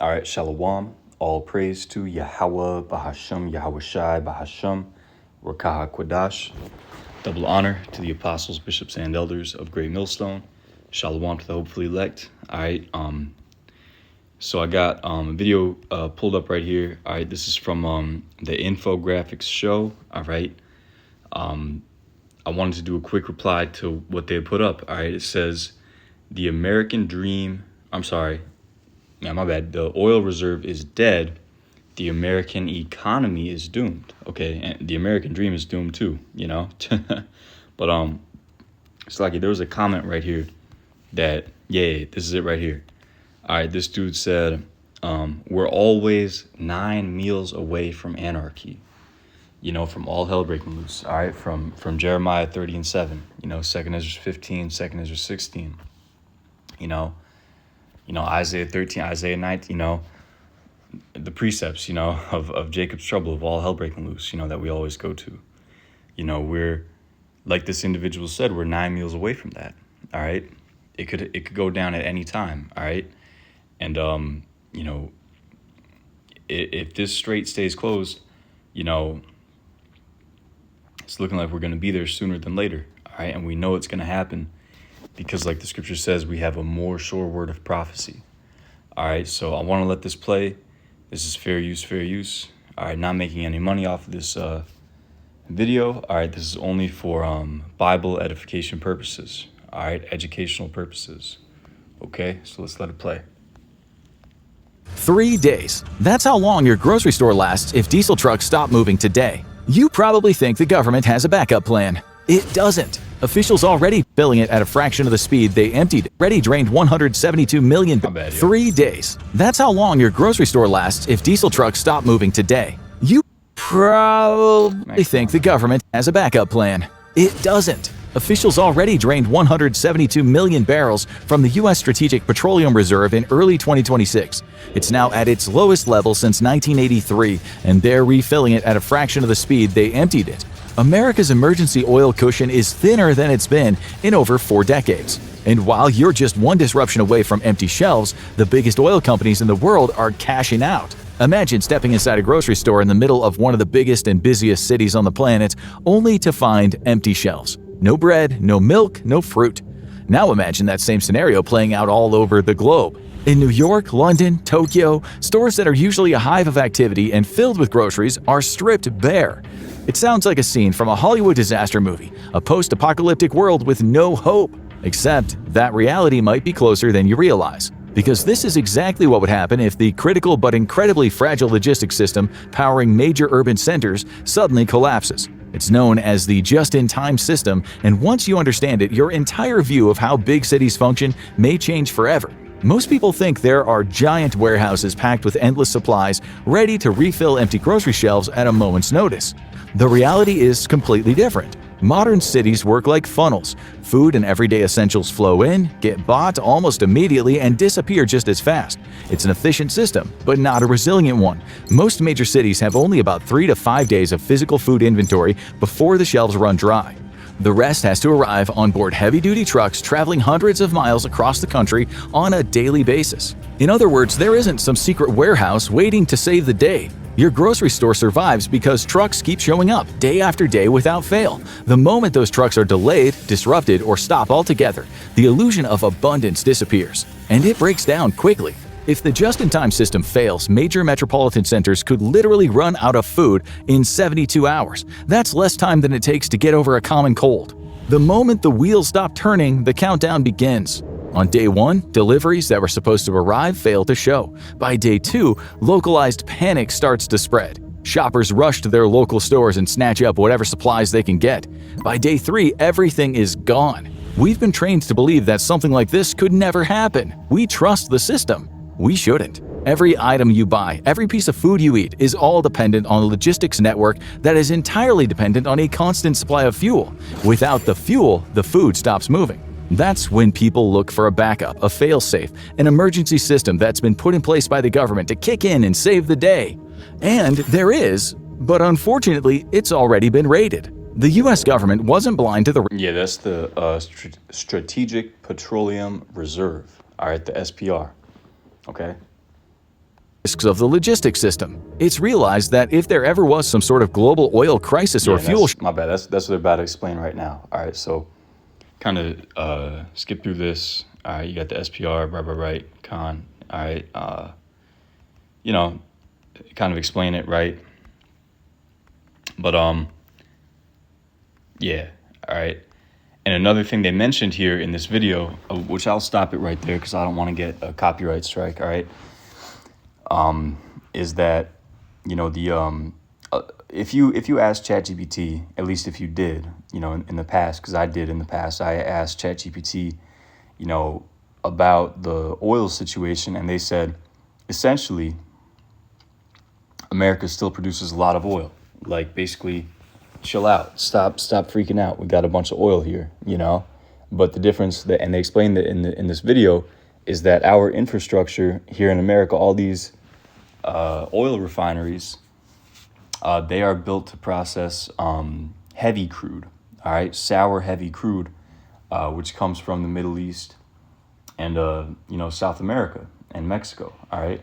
All right, Shalom. All praise to Yahweh, Bahashem, Yahweh Shai, Bahashem, Rakaha Kwadash. Double honor to the apostles, bishops, and elders of Great Millstone. Shalom to the hopefully elect. All right, so I got a video pulled up right here. All right, this is from the infographics show. All right, I wanted to do a quick reply to what they put up. All right, it says, the American dream, I'm sorry, yeah, my bad. The oil reserve is dead. The American economy is doomed. Okay, and the American dream is doomed too, you know? But it's like there was a comment right here that, yeah, this is it right here. All right, this dude said, we're always 9 meals away from anarchy. You know, from all hell breaking loose. All right, from Jeremiah 30:7. You know, 2 Ezra 15, 2 Ezra 16. You know, Isaiah 13, Isaiah 19, you know, the precepts, you know, of Jacob's trouble, of all hell breaking loose, you know, that we always go to. You know, we're, like this individual said, we're 9 meals away from that, all right? It could go down at any time, all right? And, you know, if this strait stays closed, you know, it's looking like we're going to be there sooner than later, all right? And we know it's going to happen. Because like the scripture says, we have a more sure word of prophecy. All right, so I want to let this play. This is fair use, fair use. All right, not making any money off of this video. All right, this is only for Bible edification purposes. All right, educational purposes. Okay, so let's let it play. 3 days. That's how long your grocery store lasts if diesel trucks stop moving today. You probably think the government has a backup plan. It doesn't. Officials already filling it at a fraction of the speed they emptied. Already drained 172 million. 3 days. That's how long your grocery store lasts if diesel trucks stop moving today. You probably think the government has a backup plan. It doesn't. Officials already drained 172 million barrels from the U.S. Strategic Petroleum Reserve in early 2026. It's now at its lowest level since 1983, and they're refilling it at a fraction of the speed they emptied it. America's emergency oil cushion is thinner than it's been in over 4 decades. And while you're just one disruption away from empty shelves, the biggest oil companies in the world are cashing out. Imagine stepping inside a grocery store in the middle of one of the biggest and busiest cities on the planet, only to find empty shelves. No bread, no milk, no fruit. Now imagine that same scenario playing out all over the globe. In New York, London, Tokyo, stores that are usually a hive of activity and filled with groceries are stripped bare. It sounds like a scene from a Hollywood disaster movie, a post-apocalyptic world with no hope. Except that reality might be closer than you realize. Because this is exactly what would happen if the critical but incredibly fragile logistics system powering major urban centers suddenly collapses. It's known as the just-in-time system, and once you understand it, your entire view of how big cities function may change forever. Most people think there are giant warehouses packed with endless supplies, ready to refill empty grocery shelves at a moment's notice. The reality is completely different. Modern cities work like funnels. Food and everyday essentials flow in, get bought almost immediately, and disappear just as fast. It's an efficient system, but not a resilient one. Most major cities have only about 3 to 5 days of physical food inventory before the shelves run dry. The rest has to arrive on board heavy-duty trucks traveling hundreds of miles across the country on a daily basis. In other words, there isn't some secret warehouse waiting to save the day. Your grocery store survives because trucks keep showing up day after day without fail. The moment those trucks are delayed, disrupted, or stop altogether, the illusion of abundance disappears, and it breaks down quickly. If the just-in-time system fails, major metropolitan centers could literally run out of food in 72 hours. That's less time than it takes to get over a common cold. The moment the wheels stop turning, the countdown begins. On day 1, deliveries that were supposed to arrive fail to show. By day 2, localized panic starts to spread. Shoppers rush to their local stores and snatch up whatever supplies they can get. By day 3, everything is gone. We've been trained to believe that something like this could never happen. We trust the system. We shouldn't. Every item you buy, every piece of food you eat is all dependent on a logistics network that is entirely dependent on a constant supply of fuel. Without the fuel, the food stops moving. That's when people look for a backup, a fail-safe, an emergency system that's been put in place by the government to kick in and save the day. And there is, but unfortunately, it's already been raided. The U.S. government wasn't blind to the... Yeah, that's the Strategic Petroleum Reserve. All right, the SPR. Okay. risks of the logistics system. It's realized that if there ever was some sort of global oil crisis or fuel my bad. That's what they're about to explain right now. All right, so kind of skip through this. All right, you got the SPR, right, con. All right, you know, kind of explain it, right? But yeah, all right. And another thing they mentioned here in this video, which I'll stop it right there because I don't want to get a copyright strike. All right, is that the if you ask ChatGPT, at least if you did, in the past, because I did in the past, I asked ChatGPT, about the oil situation, and they said essentially America still produces a lot of oil. Like, basically, chill out, stop freaking out. We got a bunch of oil here, But the difference that, and they explained that in this video, is that our infrastructure here in America, all these oil refineries, they are built to process heavy crude, all right, sour heavy crude, which comes from the Middle East and South America and Mexico, all right.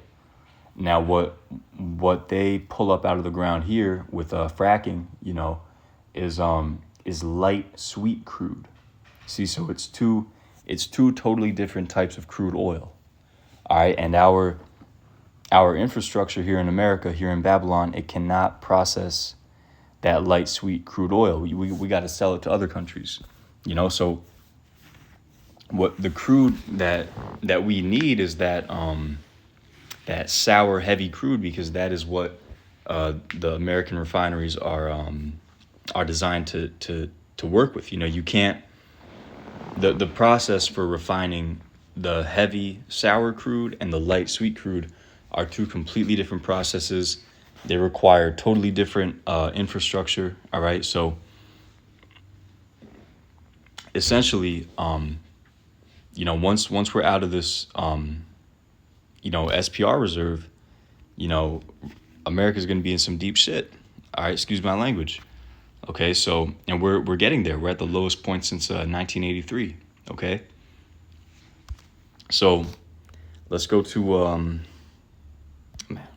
Now, what they pull up out of the ground here with fracking, is light sweet crude. See, so it's two totally different types of crude oil. All right, and our infrastructure here in America, here in Babylon, it cannot process that light sweet crude oil. We got to sell it to other countries, So what the crude that we need is that that sour heavy crude, because that is what the American refineries are designed to work with. You can't, the process for refining the heavy sour crude and the light sweet crude are two completely different processes. They require totally different infrastructure. All right, so essentially, once we're out of this, SPR reserve, America's going to be in some deep shit. All right, excuse my language. Okay, so, and we're getting there. We're at the lowest point since 1983. Okay, so let's go to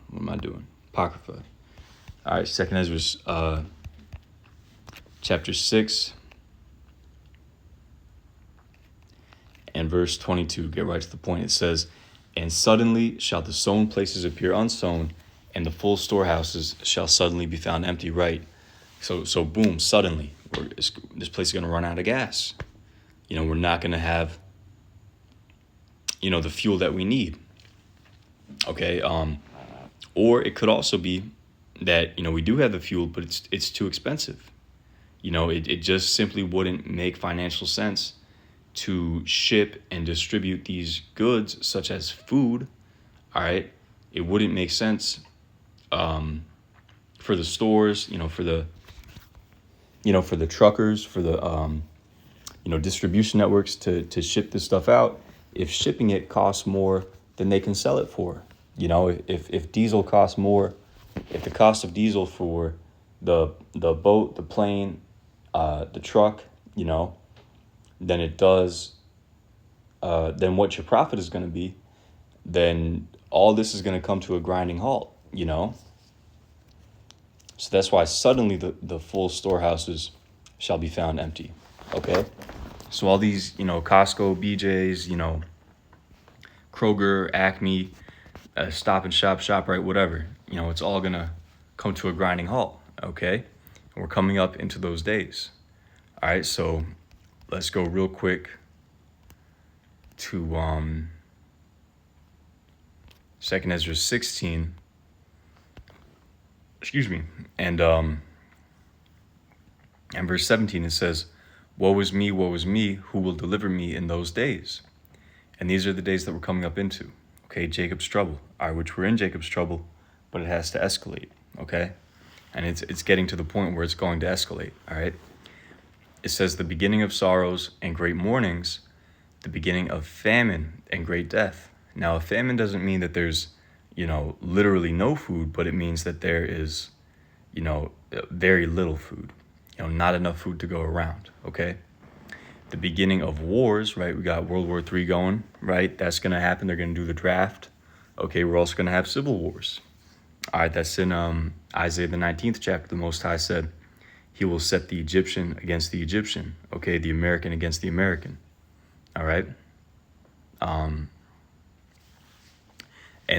what am I doing? Apocrypha. All right, Second Ezra, chapter 6 and verse 22. Get right to the point. It says, "And suddenly shall the sown places appear unsown, and the full storehouses shall suddenly be found empty." Right. So boom, suddenly, this place is going to run out of gas. We're not going to have, the fuel that we need. Okay. Or it could also be that, we do have the fuel, but it's too expensive. It just simply wouldn't make financial sense to ship and distribute these goods, such as food. All right. It wouldn't make sense for the stores, for the truckers, for the distribution networks to ship this stuff out, if shipping it costs more than they can sell it for. If diesel costs more, if the cost of diesel for the boat, the plane, the truck, than it does, then what your profit is going to be, then all this is going to come to a grinding halt, So that's why suddenly the full storehouses shall be found empty. Okay? So all these, Costco, BJ's, Kroger, Acme, Stop and Shop, ShopRite, whatever, it's all going to come to a grinding halt. Okay? And we're coming up into those days. All right, so let's go real quick to 2 Ezra 16. Excuse me. And verse 17, it says, woe is me, who will deliver me in those days? And these are the days that we're coming up into. Okay, Jacob's trouble. All right, which we're in Jacob's trouble, but it has to escalate. Okay? And it's getting to the point where it's going to escalate. All right? It says the beginning of sorrows and great mournings, the beginning of famine and great death. Now, a famine doesn't mean that there's, literally no food, but it means that there is, very little food, not enough food to go around, okay? The beginning of wars, right? We got World War III going, right? That's going to happen. They're going to do the draft, Okay, we're also going to have civil wars. All right, that's in Isaiah the 19th chapter. The Most High said, he will set the Egyptian against the Egyptian. Okay, the American against the American. All right. And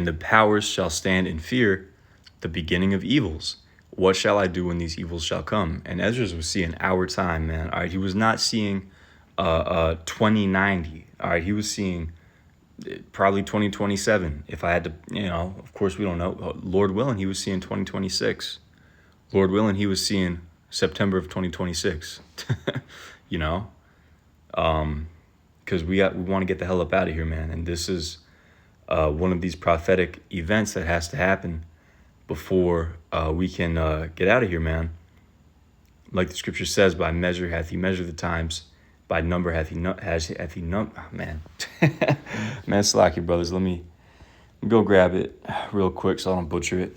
the powers shall stand in fear, the beginning of evils. What shall I do when these evils shall come? And Ezra was seeing our time, man. All right, he was not seeing 2090. All right, he was seeing probably 2027. If I had to, of course we don't know. Lord willing, he was seeing 2026. Lord willing, he was seeing September of 2026. you know, because we want to get the hell up out of here, man. And this is one of these prophetic events that has to happen before we can get out of here, man. Like the scripture says, by measure hath he measured the times, by number hath he oh, man. Man, slack you, brothers. Let me go grab it real quick so I don't butcher it,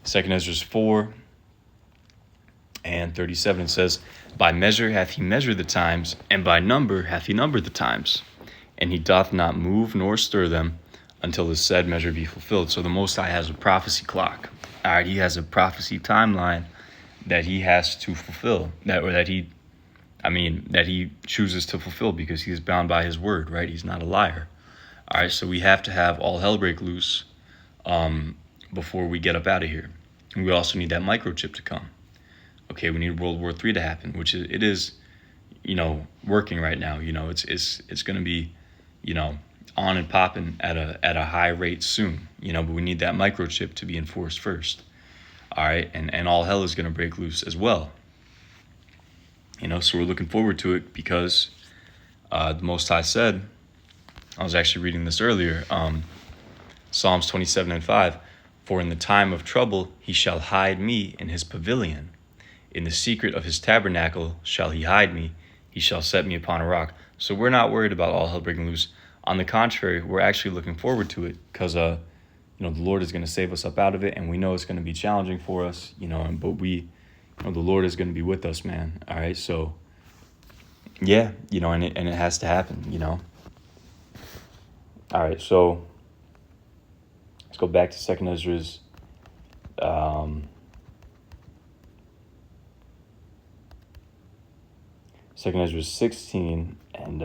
Second Ezra 4 and 37, it says, by measure hath he measured the times, and by number hath he numbered the times. And he doth not move nor stir them until the said measure be fulfilled. So the Most High has a prophecy clock. All right, he has a prophecy timeline that he has to fulfill, that he chooses to fulfill because he is bound by his word, right? He's not a liar. All right, so we have to have all hell break loose before we get up out of here. And we also need that microchip to come. Okay, we need World War III to happen, which it is, working right now. It's going to be, on and popping at a high rate soon. But we need that microchip to be enforced first. All right, and all hell is going to break loose as well. So we're looking forward to it because the Most High said, I was actually reading this earlier, Psalms 27 and 5, for in the time of trouble he shall hide me in his pavilion. In the secret of his tabernacle shall he hide me. He shall set me upon a rock. So we're not worried about all hell breaking loose. On the contrary, we're actually looking forward to it because, the Lord is going to save us up out of it. And we know it's going to be challenging for us, but the Lord is going to be with us, man. All right. So, yeah, and it has to happen, All right. So let's go back to 2nd Ezra's. Second Ezra 16 and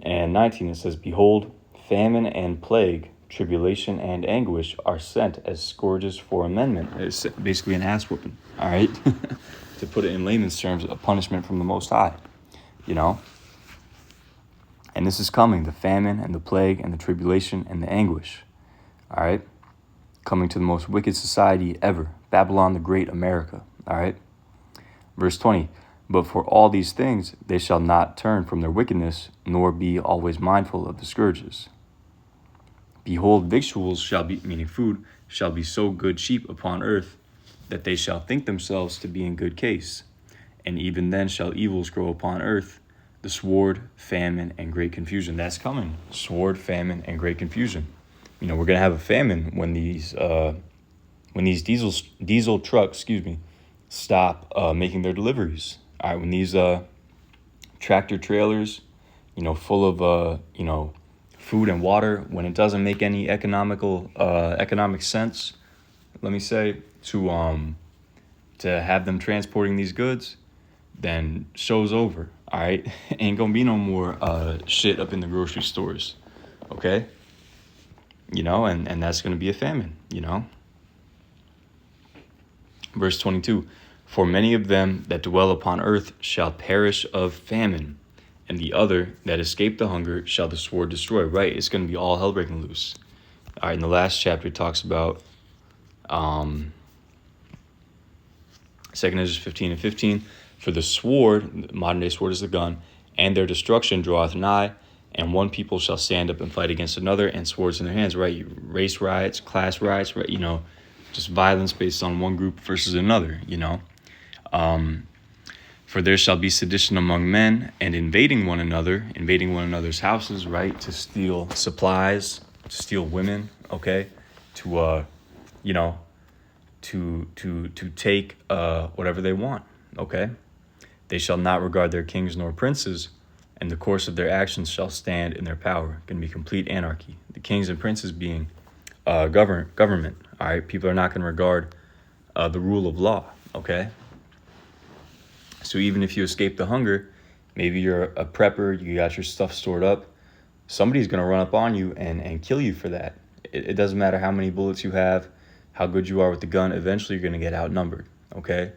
19, it says, behold, famine and plague, tribulation and anguish are sent as scourges for amendment. It's basically an ass whooping, all right? To put it in layman's terms, a punishment from the Most High, And this is coming, the famine and the plague and the tribulation and the anguish, all right? Coming to the most wicked society ever, Babylon the Great, America, all right? Verse 20, but for all these things they shall not turn from their wickedness, nor be always mindful of the scourges. Behold, victuals shall be, meaning food, shall be so good cheap upon earth, that they shall think themselves to be in good case. And even then shall evils grow upon earth, the sword, famine, and great confusion. That's coming. Sword, famine, and great confusion. We're going to have a famine when these diesel trucks, stop making their deliveries. All right, when these tractor trailers, full of food and water, when it doesn't make any economic sense, let me say, to have them transporting these goods, then show's over. All right, ain't gonna be no more shit up in the grocery stores. Okay, and that's gonna be a famine. Verse 22. For many of them that dwell upon earth shall perish of famine, and the other that escape the hunger shall the sword destroy. Right, it's going to be all hell breaking loose. All right, in the last chapter it talks about 2nd Ezra 15 and 15. For the sword, modern day sword is the gun, and their destruction draweth nigh, and one people shall stand up and fight against another, and swords in their hands. Right, race riots, class riots, right, just violence based on one group versus another, for there shall be sedition among men, and invading one another's houses, right, to steal supplies, to steal women, okay, to to take whatever they want. Okay, they shall not regard their kings nor princes, and the course of their actions shall stand in their power. Going to be complete anarchy. The kings and princes being government. All right, people are not going to regard the rule of law. Okay, so even if you escape the hunger, maybe you're a prepper, you got your stuff stored up, somebody's going to run up on you and kill you for that. It doesn't matter how many bullets you have, how good you are with the gun, eventually you're going to get outnumbered, okay?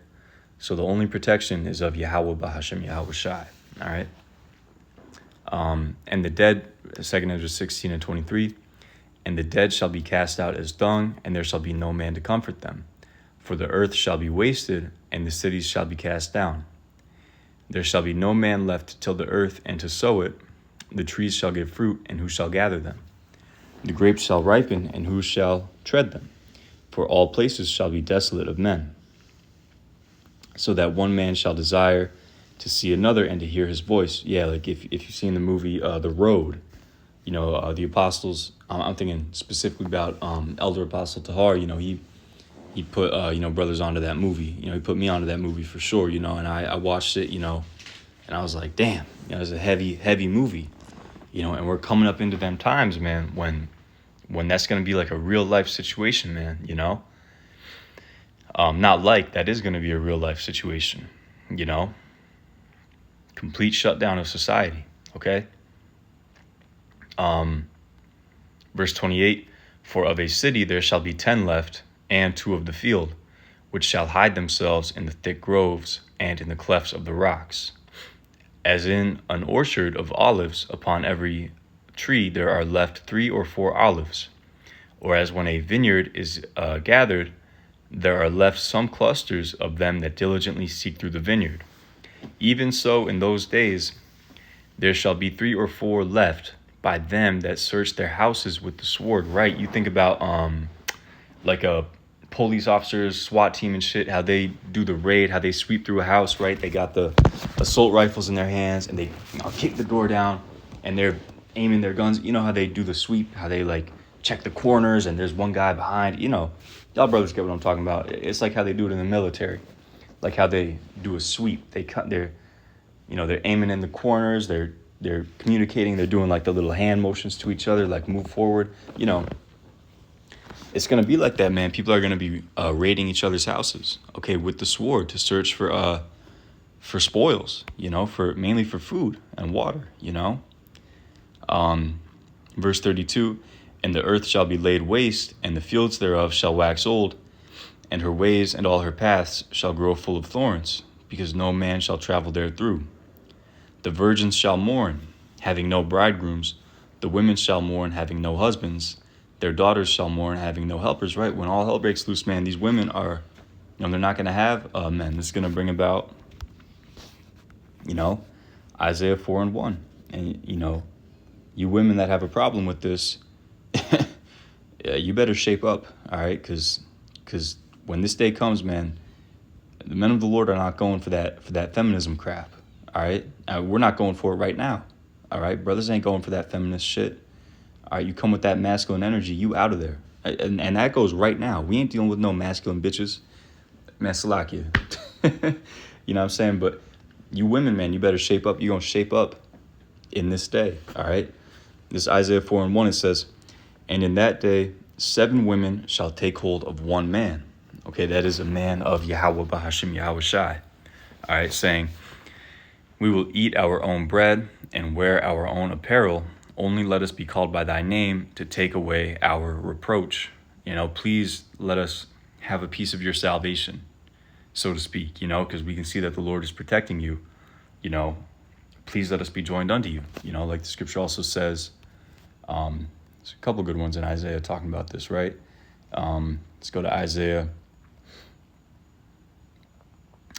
So the only protection is of Yahweh Bahashem Yahweh Shai, all right? And the dead, 2 Ezra 16 and 23, and the dead shall be cast out as dung, and there shall be no man to comfort them. For the earth shall be wasted, and the cities shall be cast down. There shall be no man left to till the earth and to sow it. The trees shall give fruit, and who shall gather them? The grapes shall ripen, and who shall tread them? For all places shall be desolate of men. So that one man shall desire to see another and to hear his voice. Yeah, like if you've seen the movie The Road, the apostles, I'm thinking specifically about Elder Apostle Tahar, he put, brothers onto that movie. He put me onto that movie for sure, and I watched it, and I was like, damn, it's a heavy, heavy movie, and we're coming up into them times, man, when that's going to be like a real life situation, man, not like that is going to be a real life situation, complete shutdown of society. Okay. Verse 28, for of a city there shall be 10 left, and 2 of the field, which shall hide themselves in the thick groves and in the clefts of the rocks. As in an orchard of olives, upon every tree there are left 3 or 4 olives. Or as when a vineyard is gathered, there are left some clusters of them that diligently seek through the vineyard. Even so in those days there shall be 3 or 4 left by them that search their houses with the sword. Right? You think about like a police officers, SWAT team and shit, how they do the raid, how they sweep through a house, right? They got the assault rifles in their hands and they kick the door down and they're aiming their guns. You know how they do the sweep, how they like check the corners and there's one guy behind, y'all brothers get what I'm talking about. It's like how they do it in the military, like how they do a sweep. They're aiming in the corners, they're communicating, they're doing like the little hand motions to each other, like move forward, It's going to be like that, man. People are going to be raiding each other's houses, okay, with the sword to search for spoils, mainly for food and water, Verse 32, and the earth shall be laid waste, and the fields thereof shall wax old, and her ways and all her paths shall grow full of thorns, because no man shall travel therethrough. The virgins shall mourn, having no bridegrooms. The women shall mourn, having no husbands. Their daughters shall mourn, having no helpers. Right? When all hell breaks loose, man, these women are, they're not going to have men. This is going to bring about, Isaiah 4:1. And, you women that have a problem with this, you better shape up, all right? Because when this day comes, man, the men of the Lord are not going for that feminism crap, all right? We're not going for it right now, all right? Brothers ain't going for that feminist shit. All right, you come with that masculine energy, you out of there. And that goes right now. We ain't dealing with no masculine bitches. Man, Salakia. You know what I'm saying? But you women, man, you better shape up. You're going to shape up in this day, all right? This Isaiah 4:1, it says, and in that day 7 women shall take hold of one man. Okay, that is a man of Yahweh Bahashem Yahweh Shai. All right, saying, we will eat our own bread and wear our own apparel. Only let us be called by thy name to take away our reproach. Please let us have a piece of your salvation, so to speak, because we can see that the Lord is protecting you. Please let us be joined unto you. Like the scripture also says, there's a couple good ones in Isaiah talking about this, right? Let's go to Isaiah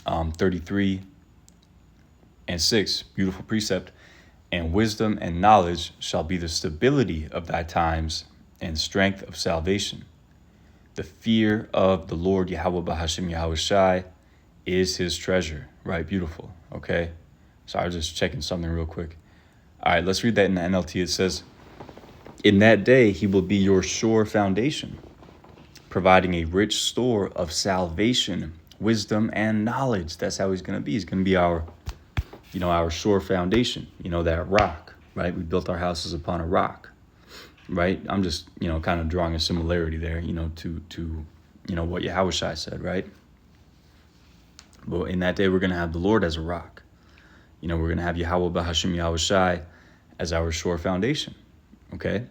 33:6, beautiful precept. And wisdom and knowledge shall be the stability of thy times and strength of salvation. The fear of the Lord Yahweh Bahashem Yahweh Shai is his treasure. Right, beautiful, okay? So I was just checking something real quick. All right, let's read that in the NLT. It says, in that day he will be your sure foundation, providing a rich store of salvation, wisdom, and knowledge. That's how he's going to be. He's going to be our, our sure foundation, that rock, right? We built our houses upon a rock, right? I'm just, kind of drawing a similarity there, to what Yahushua said, right? But in that day, we're going to have the Lord as a rock. We're going to have Yahweh Bahashim Yahushai as our sure foundation, okay?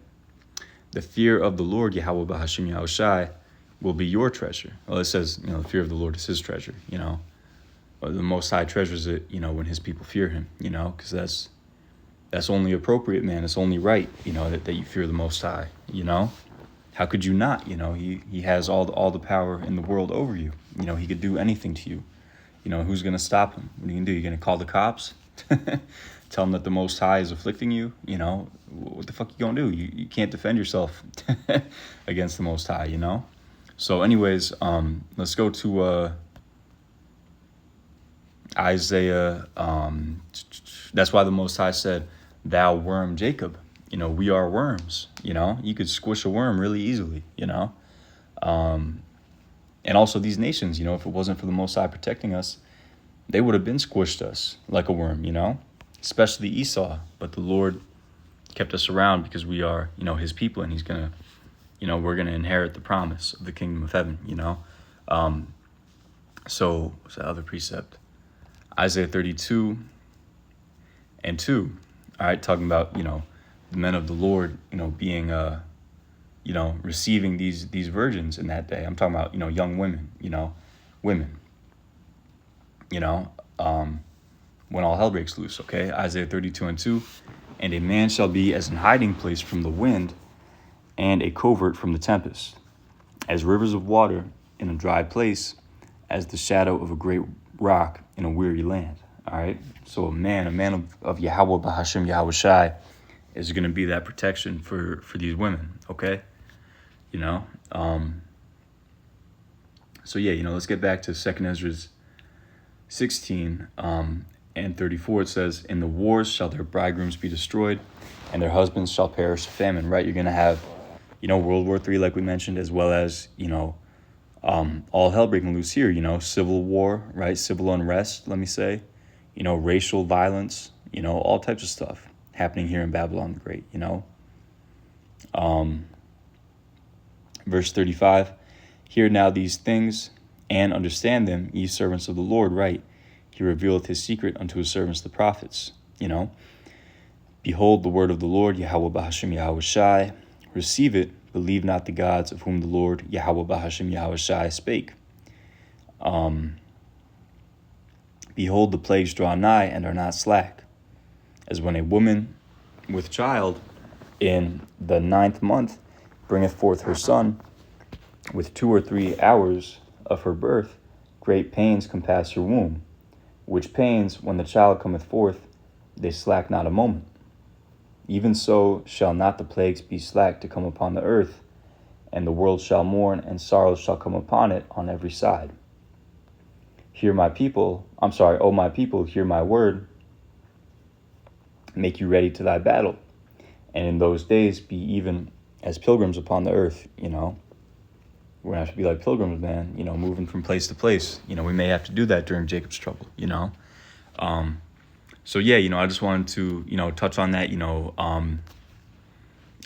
The fear of the Lord, Yahweh Bahashim Yahushai, will be your treasure. Well, it says, the fear of the Lord is his treasure, But the Most High treasures it, when his people fear him, because that's only appropriate, man. It's only right, that you fear the Most High, How could you not? He has all the power in the world over you. He could do anything to you. Who's going to stop him? What are you going to do? You're going to call the cops? Tell them that the Most High is afflicting you? What the fuck you going to do? You can't defend yourself against the Most High, So anyways, let's go to Isaiah. That's why the Most High said, thou worm Jacob. We are worms, You could squish a worm really easily, And also these nations, if it wasn't for the Most High protecting us, they would have been squished us like a worm, Especially Esau. But the Lord kept us around because we are, his people, and he's going to, we're going to inherit the promise of the kingdom of heaven, So what's the other precept? Isaiah 32 and 2, all right, talking about, the men of the Lord, being, receiving these virgins in that day. I'm talking about, young women, women, when all hell breaks loose, okay? Isaiah 32 and 2, and a man shall be as an hiding place from the wind and a covert from the tempest, as rivers of water in a dry place, as the shadow of a great rock in a weary land, all right? So a man of Yahweh Bahashim Yahushai is going to be that protection for these women, okay? So yeah, let's get back to 2nd Ezra 16 and 34. It says, in the wars shall their bridegrooms be destroyed, and their husbands shall perish of famine, right? You're going to have, World War III, like we mentioned, as well as, all hell breaking loose here, civil war, right? Civil unrest, let me say, racial violence, all types of stuff happening here in Babylon the Great, Verse 35, hear now these things, and understand them, ye servants of the Lord, right? He revealeth his secret unto his servants the prophets, Behold the word of the Lord, Yahweh Bahashim Yahushai. Receive it, believe not the gods of whom the Lord, Yahweh Bahashim Yahushai, spake. Behold, the plagues draw nigh, and are not slack. As when a woman with child in the 9th month bringeth forth her son, with 2 or 3 hours of her birth, great pains compass her womb, which pains, when the child cometh forth, they slack not a moment. Even so shall not the plagues be slack to come upon the earth, and the world shall mourn, and sorrows shall come upon it on every side. O my people, hear my word, make you ready to thy battle, and in those days be even as pilgrims upon the earth, We're going to have to be like pilgrims, man, moving from place to place. We may have to do that during Jacob's trouble, So yeah, I just wanted to, touch on that,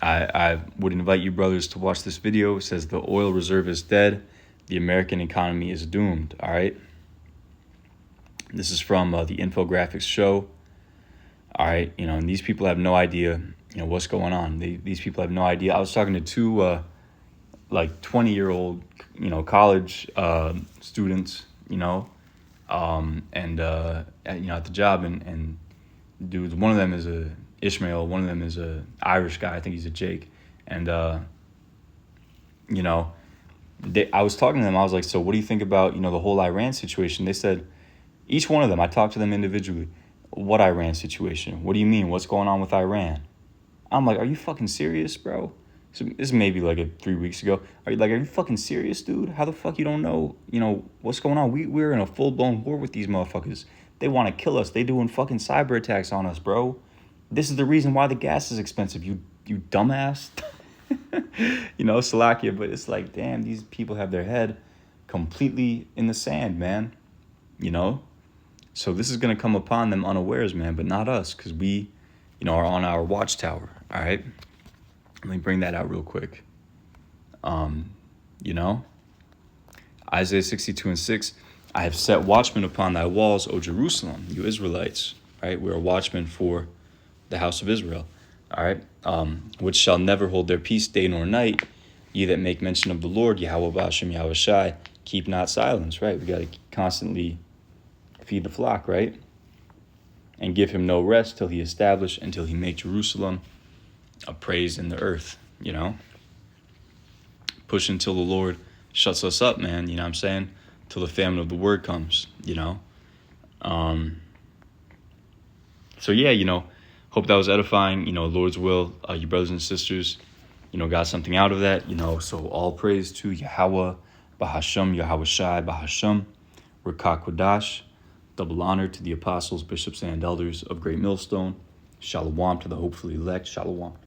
I would invite you brothers to watch this video. It says the oil reserve is dead. The American economy is doomed, all right? This is from the infographics show. All right, and these people have no idea, what's going on. These people have no idea. I was talking to two, 20-year-old, college students, at the job, and dudes. One of them is a Ishmael. One of them is a Irish guy. I think he's a Jake. And I was talking to them. I was like, so what do you think about the whole Iran situation? They said, each one of them. I talked to them individually. What Iran situation? What do you mean? What's going on with Iran? I'm like, are you fucking serious, bro? So this is maybe 3 weeks ago. Are you fucking serious, dude? How the fuck you don't know, what's going on? We're in a full-blown war with these motherfuckers. They want to kill us. They doing fucking cyber attacks on us, bro. This is the reason why the gas is expensive, you dumbass. You know, Salakia, but it's like, damn, these people have their head completely in the sand, man. You know? So this is going to come upon them unawares, man, but not us, because we, you know, are on our watchtower, all right? Let me bring that out real quick. You know? Isaiah 62:6, I have set watchmen upon thy walls, O Jerusalem, you Israelites, right? We are watchmen for the house of Israel, all right? Which shall never hold their peace day nor night. Ye that make mention of the Lord, Yahweh Ba'ashem Yahweh Shai, keep not silence, right? We got to constantly feed the flock, right? And give him no rest till he establish, until he make Jerusalem a praise in the earth, you know? Push until the Lord shuts us up, man, you know what I'm saying? Till the famine of the word comes, you know? So yeah, you know, hope that was edifying, you know, Lord's will, you brothers and sisters, you know, got something out of that, you know, so all praise to Yahweh, Bahashem, Yahweh Shai, Bahashem, Rakah Kodash, double honor to the apostles, bishops, and elders of Great Millstone, Shalom to the hopefully elect, Shalom.